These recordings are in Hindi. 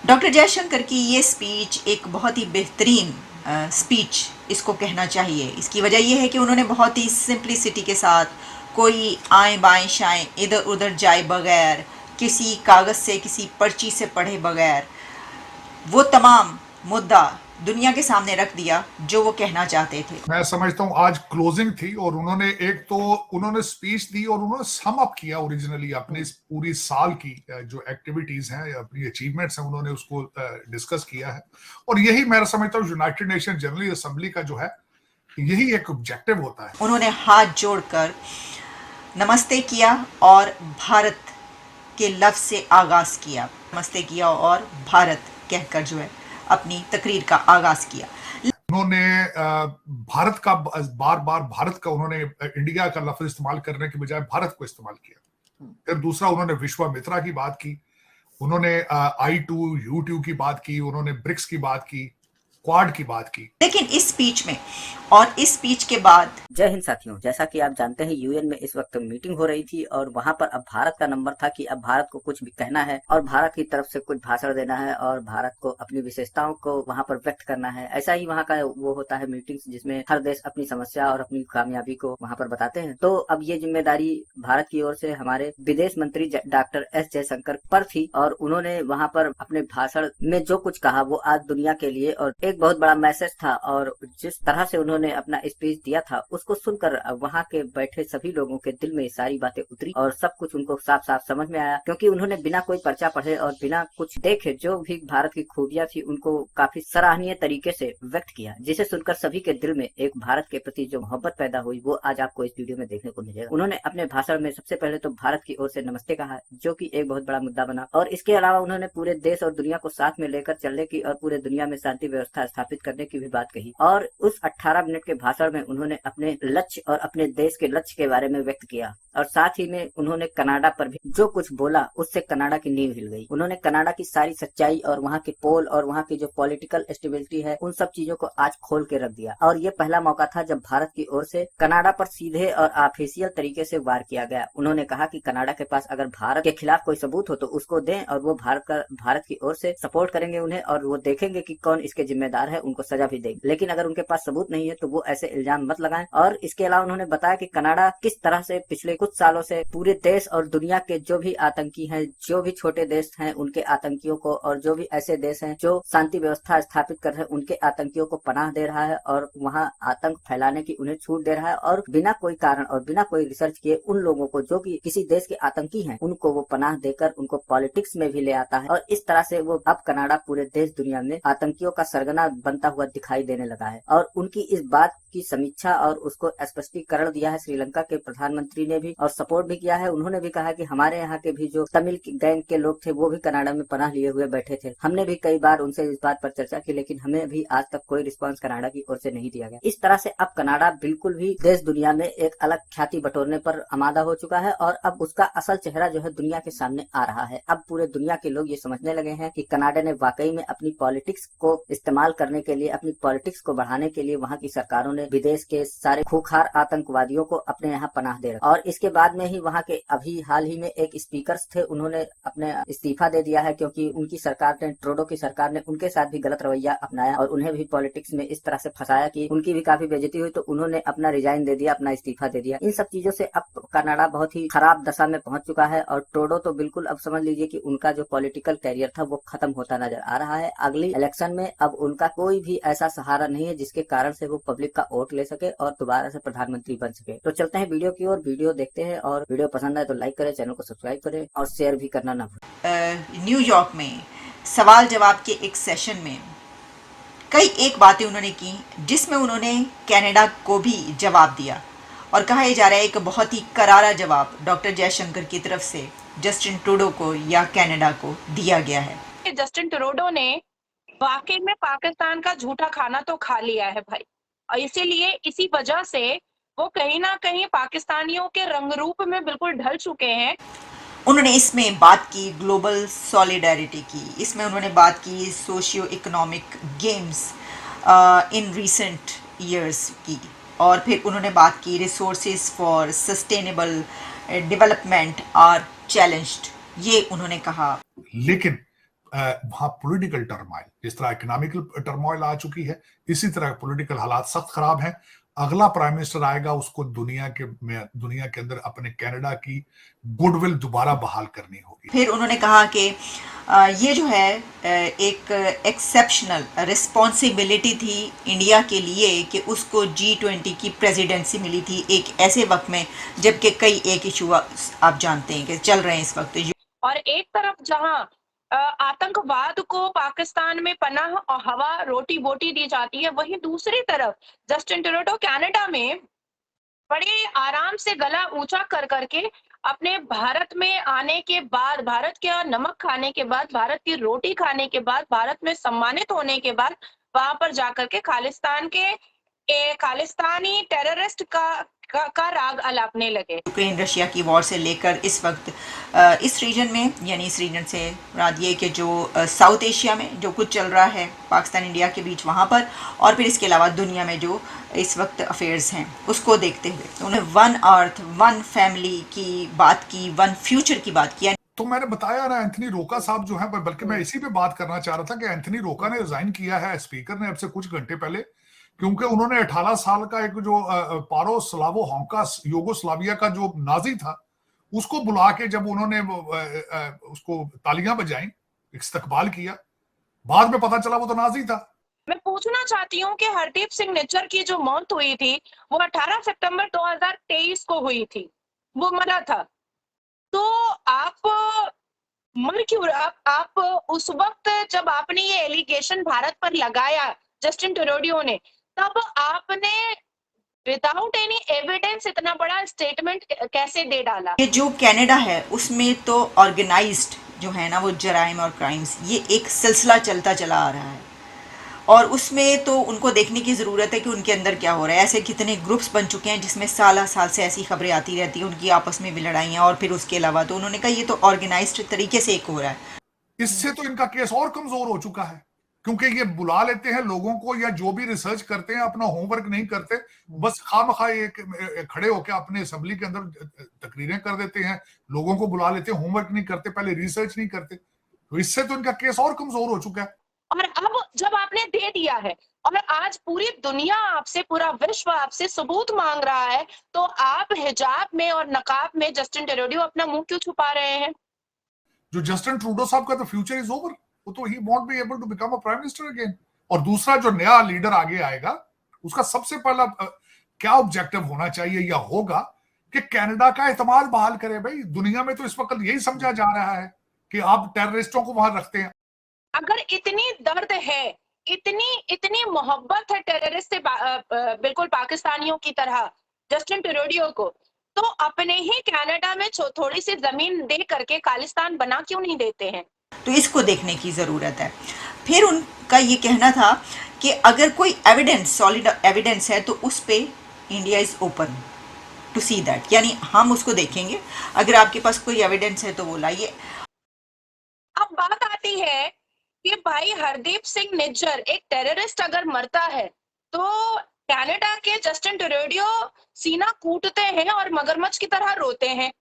डॉक्टर जयशंकर की ये स्पीच एक बहुत ही बेहतरीन स्पीच इसको कहना चाहिए। इसकी वजह यह है कि उन्होंने बहुत ही सिंप्लिसिटी के साथ, कोई आएँ बाएँ शाएँ इधर उधर जाए बगैर, किसी कागज़ से किसी पर्ची से पढ़े बगैर वो तमाम मुद्दा दुनिया के सामने रख दिया जो वो कहना चाहते थे। मैं समझता हूँ आज क्लोजिंग थी और उन्होंने एक तो उन्होंने स्पीच दी और उन्होंने सम अप किया ओरिजिनली अपनी इस पूरी साल की जो एक्टिविटीज हैं या अपनी अचीवमेंट्स हैं उन्होंने उसको डिस्कस किया है। और यही मैं समझता हूँ यूनाइटेड नेशन जनरल असेंबली का जो है यही एक ऑब्जेक्टिव होता है। उन्होंने हाथ जोड़कर नमस्ते किया और भारत के लफ्ज़ से आगाज़ किया। नमस्ते किया और भारत कहकर जो है अपनी तकरीर का आगाज़ किया। उन्होंने भारत का बार बार भारत का उन्होंने इंडिया का लफ्ज इस्तेमाल करने के बजाय भारत को इस्तेमाल किया। फिर दूसरा उन्होंने विश्वामित्रा की बात की, उन्होंने I2U2 की बात की, उन्होंने ब्रिक्स की बात की, क्वाड की बात की। लेकिन इस स्पीच में और इस स्पीच के बाद जय हिंद साथियों, जैसा कि आप जानते हैं यूएन में इस वक्त मीटिंग हो रही थी और वहां पर अब भारत का नंबर था कि अब भारत को कुछ भी कहना है और भारत की तरफ से कुछ भाषण देना है और भारत को अपनी विशेषताओं को वहां पर व्यक्त करना है। ऐसा ही वहां का वो होता है मीटिंग्स जिसमें हर देश अपनी समस्या और अपनी कामयाबी को वहां पर बताते हैं। तो अब ये जिम्मेदारी भारत की ओर से हमारे विदेश मंत्री डॉक्टर एस जयशंकर पर थी और उन्होंने वहां पर अपने भाषण में जो कुछ कहा वो आज दुनिया के लिए और एक बहुत बड़ा मैसेज था। और जिस तरह से उन्होंने अपना स्पीच दिया था उसको सुनकर वहां के बैठे सभी लोगों के दिल में सारी बातें उतरी और सब कुछ उनको साफ साफ समझ में आया, क्योंकि उन्होंने बिना कोई पर्चा पढ़े और बिना कुछ देखे जो भी भारत की खूबियां थी उनको काफी सराहनीय तरीके से व्यक्त किया, जिसे सुनकर सभी के दिल में एक भारत के प्रति जो मोहब्बत पैदा हुई वो आज आपको इस वीडियो में देखने को मिलेगा। उन्होंने अपने भाषण में सबसे पहले तो भारत की ओर से नमस्ते कहा, जो की एक बहुत बड़ा मुद्दा बना, और इसके अलावा उन्होंने पूरे देश और दुनिया को साथ में लेकर चलने की और पूरे दुनिया में शांति व्यवस्था स्थापित करने की भी बात कही। और उस 18 मिनट के भाषण में उन्होंने अपने लक्ष्य और अपने देश के लक्ष्य के बारे में व्यक्त किया और साथ ही में उन्होंने कनाडा पर भी जो कुछ बोला उससे कनाडा की नींव हिल गई। उन्होंने कनाडा की सारी सच्चाई और वहाँ के पोल और वहाँ की जो पॉलिटिकल स्टेबिलिटी है उन सब चीजों को आज खोल के रख दिया। और ये पहला मौका था जब भारत की ओर से कनाडा पर सीधे और ऑफिशियल तरीके से वार किया गया। उन्होंने कहा कि कनाडा के पास अगर भारत के खिलाफ कोई सबूत हो तो उसको दें और वो भारत की ओर से सपोर्ट करेंगे उन्हें और वो देखेंगे कि कौन इसके जिम्मेदार है, उनको सजा भी देंगे। लेकिन अगर उनके पास सबूत नहीं है तो वो ऐसे इल्जाम मत लगाएं। और इसके अलावा उन्होंने बताया कि कनाडा किस तरह से पिछले कुछ सालों से पूरे देश और दुनिया के जो भी आतंकी हैं, जो भी छोटे देश हैं उनके आतंकियों को, और जो भी ऐसे देश हैं जो शांति व्यवस्था स्थापित कर रहे हैं उनके आतंकियों को पनाह दे रहा है और वहाँ आतंक फैलाने की उन्हें छूट दे रहा है। और बिना कोई कारण और बिना कोई रिसर्च किए उन लोगों को जो कि किसी देश के आतंकी हैं उनको वो पनाह देकर उनको पॉलिटिक्स में भी ले आता है। और इस तरह से वो अब कनाडा पूरे देश दुनिया में आतंकियों का सरगना बनता हुआ दिखाई देने लगा है। और उनकी इस बात की समीक्षा और उसको स्पष्टीकरण दिया है श्रीलंका के प्रधानमंत्री ने भी और सपोर्ट भी किया है। उन्होंने भी कहा कि हमारे यहाँ के भी जो तमिल गैंग के लोग थे वो भी कनाडा में पनाह लिए हुए बैठे थे। हमने भी कई बार उनसे इस बात पर चर्चा की लेकिन हमें भी आज तक कोई रिस्पांस कनाडा की ओर से नहीं दिया गया। इस तरह से अब कनाडा बिल्कुल भी देश दुनिया में एक अलग ख्याति बटोरने पर आमादा हो चुका है और अब उसका असल चेहरा जो है दुनिया के सामने आ रहा है। अब पूरे दुनिया के लोग ये समझने लगे हैं कि कनाडा ने वाकई में अपनी पॉलिटिक्स को इस्तेमाल करने के लिए, अपनी पॉलिटिक्स को बढ़ाने के लिए वहाँ की सरकारों ने विदेश के सारे खूंखार आतंकवादियों को अपने यहाँ पनाह दे रखा। और इसके बाद में ही वहाँ के अभी हाल ही में एक स्पीकर्स थे, उन्होंने अपने इस्तीफा दे दिया है क्योंकि उनकी सरकार ने, ट्रूडो की सरकार ने उनके साथ भी गलत रवैया अपनाया और उन्हें भी पॉलिटिक्स में इस तरह से फंसाया कि उनकी भी काफी बेइज्जती हुई, तो उन्होंने अपना रिजाइन दे दिया, अपना इस्तीफा दे दिया। इन सब चीजों से अब कनाडा बहुत ही खराब दशा में पहुंच चुका है और ट्रूडो तो बिल्कुल अब समझ लीजिए कि उनका जो पॉलिटिकल कैरियर था वो खत्म होता नजर आ रहा है। अगली इलेक्शन में अब उनका कोई भी ऐसा सहारा नहीं है जिसके कारण से वो पब्लिक का वोट ले सके और दोबारा से प्रधानमंत्री बन सके। तो चलते हैं वीडियो की ओर, वीडियो देखते हैं और वीडियो पसंद आए तो लाइक करें, चैनल को सब्सक्राइब करें और शेयर भी करना ना भूलें। न्यूयॉर्क में सवाल जवाब के एक सेशन में कई एक बातें उन्होंने की जिसमें उन्होंने कनाडा को भी जवाब दिया और कहा जा रहा है एक बहुत ही करारा जवाब डॉक्टर जयशंकर की तरफ से जस्टिन ट्रूडो को या कनाडा को दिया गया है। जस्टिन ट्रूडो ने वाकई में पाकिस्तान का झूठा खाना तो खा लिया है भाई, और इसीलिए इसी वजह से वो कहीं ना कहीं पाकिस्तानियों के रंग रूप में बिल्कुल ढल चुके हैं। उन्होंने इसमें बात की ग्लोबल सॉलिडारिटी की, इसमें उन्होंने बात की socio economic games in recent years की, और फिर उन्होंने बात की resources for sustainable development are challenged, ये उन्होंने कहा। लेकिन वहां पॉलिटिकल टर्मोइल, जिस तरह इकोनॉमिकल टर्मोइल आ चुकी है, इसी तरह पॉलिटिकल हालात सख्त खराब हैं। अगला प्राइम मिनिस्टर आएगा, उसको दुनिया के अंदर अपने कनाडा की गुडविल दोबारा बहाल करनी होगी। फिर उन्होंने कहा कि ये जो है एक एक्सेप्शनल रिस्पॉन्सिबिलिटी थी इंडिया के लिए कि उसको G20 की प्रेसिडेंसी मिली थी एक ऐसे वक्त में जबकि कई एक इशू आप जानते हैं कि चल रहे हैं इस वक्त। और एक तरफ जहां आतंकवाद को पाकिस्तान में पनाह और हवा रोटी बोटी दी जाती है, वहीं दूसरी तरफ जस्टिन ट्रूडो कनाडा में बड़े आराम से गला ऊंचा कर करके अपने भारत में आने के बाद, भारत के नमक खाने के बाद, भारत की रोटी खाने के बाद, भारत में सम्मानित होने के बाद वहां पर जाकर के खालिस्तानी टेररिस्ट का राग अलापने लगे। यूक्रेन रशिया की वॉर से लेकर इस वक्त इस रीजन में, यानी इस रीजन से मुराद ये कि जो साउथ एशिया में जो कुछ चल रहा है पाकिस्तान इंडिया के बीच वहाँ पर, और फिर इसके अलावा दुनिया में जो इस वक्त अफेयर्स हैं उसको देखते हुए उन्होंने वन अर्थ वन फैमिली की बात की, वन फ्यूचर की बात की। तो मैंने बताया ना, एंथनी रोका साहब जो है, बल्कि मैं इसी पे बात करना चाह रहा था कि एंथनी रोका ने रिजाइन किया है स्पीकर ने अब से कुछ घंटे पहले, क्योंकि उन्होंने 18 साल का एक जो पारो स्लावो होंका यूगोस्लाविया का जो नाजी था उसको बुला के जब उन्होंने उसको तालियां बजाई, इस्तकबाल किया, बाद में पता चला वो तो नाजी था। मैं पूछना चाहती हूँ कि हरदीप सिंह निज्जर की जो मौत हुई थी वो 18 सितंबर 2023 को हुई थी, वो मरा था। तो आप मर क्यों? आप उस वक्त जब आपने ये एलिगेशन भारत पर लगाया जस्टिन ट्रूडो ने, तब आपने विदाउट एनी एविडेंस इतना बड़ा स्टेटमेंट कैसे दे डाला? ये जो कनाडा है उसमें तो ऑर्गेनाइज्ड जो है ना वो जराइम और क्राइम्स, ये एक सिलसिला चलता चला आ रहा है, और उसमें तो उनको देखने की ज़रूरत है कि उनके अंदर क्या हो रहा है। ऐसे कितने ग्रुप्स बन चुके हैं जिसमें साल से ऐसी खबरें आती रहती हैं, उनकी आपस में भी लड़ाइयाँ, और फिर उसके अलावा तो उन्होंने कहा ये तो ऑर्गेनाइज्ड तरीके से एक हो रहा है। इससे तो इनका केस और कमजोर हो चुका है, क्योंकि ये बुला लेते हैं लोगों को, या जो भी रिसर्च करते हैं अपना होमवर्क नहीं करते, बस खामखा खड़े होकर अपने असेंबली के अंदर तकरीरें कर देते हैं, लोगों को बुला लेते हैं, होमवर्क नहीं करते, पहले रिसर्च नहीं करते। तो इससे तो इनका केस और कमजोर हो चुका है। और अब जब आपने दे दिया है और आज पूरी दुनिया आपसे, पूरा विश्व आपसे सबूत मांग रहा है, तो आप हिजाब में और नकाब में जस्टिन ट्रूडो अपना मुंह क्यों छुपा रहे हैं? जो जस्टिन ट्रूडो साहब का तो फ्यूचर इज ओवर, वो तो he won't be able to become a prime minister again. और दूसरा जो नया लीडर आगे आएगा उसका सबसे पहला क्या ऑब्जेक्टिव होना चाहिए या होगा कि कनाडा का एतमाद बहाल करे। भाई दुनिया में तो इस वक्त यही समझा जा रहा है कि आप टेररिस्टों को वहां रखते हैं। अगर इतनी दर्द है, इतनी मोहब्बत है टेररिस्ट से बिल्कुल पाकिस्तानियों की तरह जस्टिन ट्रूडो को, तो अपने ही कनाडा में थोड़ी सी जमीन दे करके खालिस्तान बना क्यों नहीं देते हैं? तो इसको देखने की ज़रूरत है। फिर उनका ये कहना था कि अगर कोई एविडेंस, सॉलिड एविडेंस है तो उस पे India is open to see that, यानी हम उसको देखेंगे, अगर आपके पास कोई एविडेंस है तो वो लाइए। अब बात आती है कि भाई हरदीप सिंह निज्जर एक टेररिस्ट अगर मरता है तो कनाडा के जस्टिन ट्रूडो सीना कूटते हैं और मगरमच्छ की तरह रोते हैं।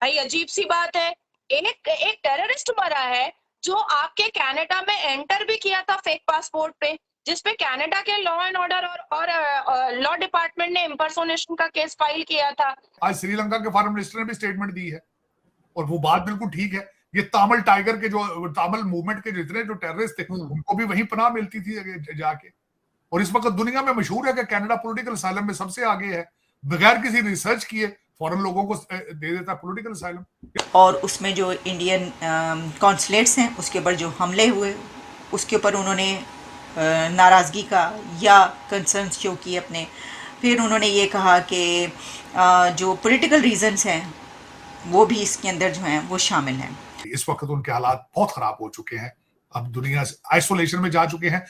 भाई अजीब सी बात है, एक टेररिस्ट मरा है जो आपके कनाडा में एंटर भी किया था फेक पासपोर्ट पे, जिसपे कनाडा के लॉ एंड ऑर्डर और लॉ डिपार्टमेंट ने इम्पर्सोनेशन का केस फाइल किया था। आज श्रीलंका के फॉरेन मिनिस्टर ने भी स्टेटमेंट दी है और वो बात बिल्कुल ठीक है। ये तामिल टाइगर के जो तामिल मूवमेंट के जितने जो टेररिस्ट थे उनको भी वहीं पनाह मिलती थी जाके। और इस वक्त दुनिया में मशहूर है कि कनाडा पॉलिटिकल असाइलम में सबसे आगे है, बगैर किसी रिसर्च किए फॉरेन लोगों को दे देता पॉलिटिकल असाइलम। और उसमें जो इंडियन कॉन्सुलेट्स हैं उसके ऊपर जो हमले हुए उसके ऊपर उन्होंने नाराज़गी का या कंसर्न शो किए अपने। फिर उन्होंने ये कहा कि जो पॉलिटिकल रीजंस हैं वो भी इसके अंदर जो हैं वो शामिल हैं। इस वक्त उनके हालात बहुत खराब हो चुके हैं, अब दुनिया आइसोलेशन में जा चुके हैं।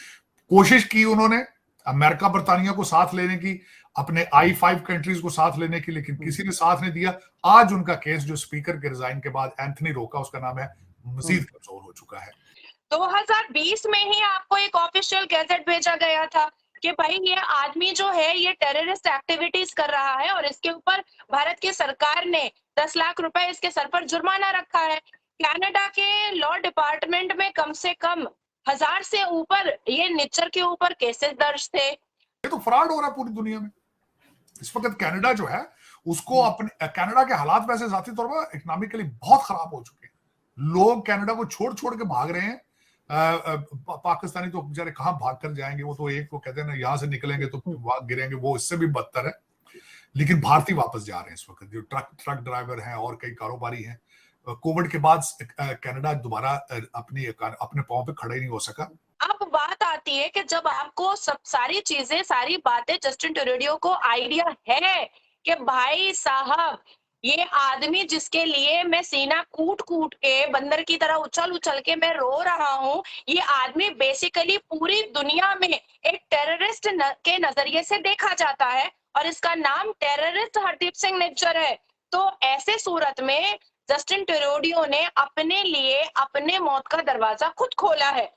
कोशिश की उन्होंने अमेरिका बरतानिया को साथ लेने की, अपने I5 कंट्रीज को साथ लेने की, लेकिन किसी ने साथ नहीं दिया। आज उनका केस जो स्पीकर के रिजाइन के बाद एंथनी रोका उसका नाम है, मजीद कमजोर हो चुका है। 2020 में ही आपको एक ऑफिशियल गैजेट भेजा गया था कि भाई ये आदमी जो है ये टेररिस्ट एक्टिविटीज कर रहा है और इसके ऊपर भारत की सरकार ने 10 लाख रुपए इसके सर पर जुर्माना रखा है कनाडा के लॉ डिपार्टमेंट में कम से कम 1000 से ऊपर ये निच्चर के ऊपर केसेस दर्ज थे। ये तो फ्रॉड हो रहा है पूरी दुनिया में इस वक्त। कनाडा जो है उसको अपने कनाडा के हालात वैसे जाती तौर पर इकोनॉमिकली बहुत खराब हो चुके हैं। लोग कनाडा को छोड़ छोड़ के भाग रहे हैं। पाकिस्तानी तो बेचारे कहाँ भाग कर जाएंगे, वो तो एक को कहते हैं ना, यहाँ से निकलेंगे तो वहां गिरेंगे, वो इससे भी बदतर है। लेकिन भारतीय वापस जा रहे हैं इस वक्त, जो ट्रक ड्राइवर हैं और कई कारोबारी हैं। कोविड के बाद कनाडा दोबारा अपने पांव पे खड़े नहीं हो सका। अब बात आती है कि जब आपको सब सारी चीजें, सारी बातें जस्टिन ट्रूडेau को आइडिया है कि भाई साहब ये आदमी जिसके लिए मैं सीना कूट कूट के बंदर की तरह उछल उछल के मैं रो रहा हूँ, ये आदमी बेसिकली पूरी दुनिया में एक टेररिस्ट के नजरिए से देखा जाता है और इसका नाम टेररिस्ट हरदीप सिंह निज्जर है। तो ऐसे सूरत में जस्टिन ट्रूडेau ने अपने लिए अपने मौत का दरवाजा खुद खोला है।